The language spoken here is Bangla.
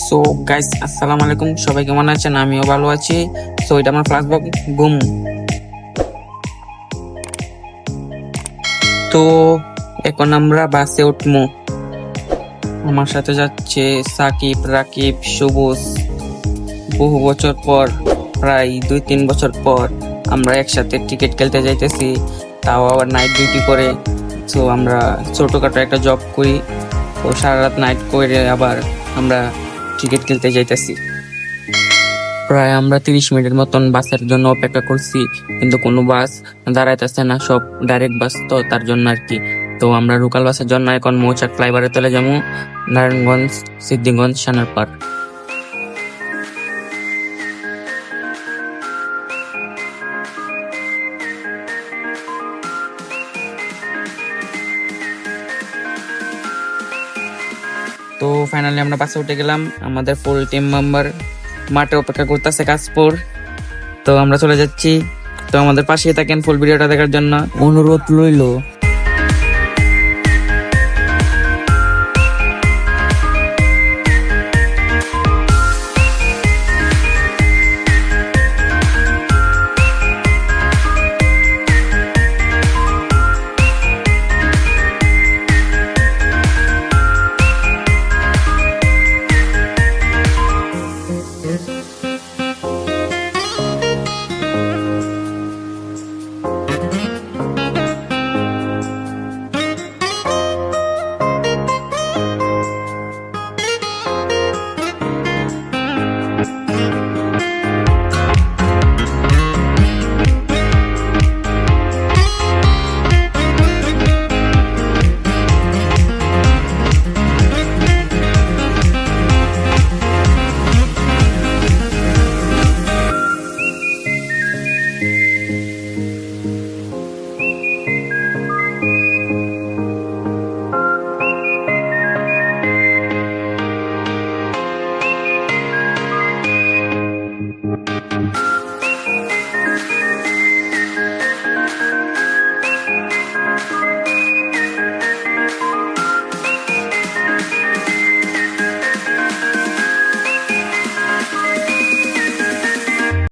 সো গাইস, আসসালামু আলাইকুম। সবাই কেমন আছেন? আমিও ভালো আছি। সো এটা আমার ফার্স্ট ব্লগ গুম। তো এখন আমরা বাসে উঠবো। আমার সাথে যাচ্ছে সাকিব, রাকিব, সবুজ। বহু বছর পর, প্রায় 2-3 বছর পর আমরা একসাথে ক্রিকেট খেলতে যাইতেছি, তাও আবার নাইট ডিউটি করে। সো আমরা ছোটখাটো একটা জব করি, তো সারা রাত নাইট করে আবার আমরা ক্রিকেট খেলতে যাইতেছি। প্রায় আমরা 30 মিনিটের মতন বাসের জন্য অপেক্ষা করছি, কিন্তু কোনো বাস দাঁড়াইতেছে না, সব ডাইরেক্ট বাস, তো তার জন্য আর কি। তো আমরা লোকাল বাসের জন্য এখন মৌচাক ফ্লাইওভারে চলে যাবো, নারায়ণগঞ্জ, সিদ্ধিগঞ্জ, সানারপাড়। তো ফাইনালি আমরা বাসে উঠে গেলাম। আমাদের ফুল টিম মেম্বার মাঠে অপেক্ষা করতেছে কাশপুর। তো আমরা চলে যাচ্ছি। তো আমাদের পাশেই থাকেন ফুল ভিডিওটা দেখার জন্য। অনুরোধ রইলো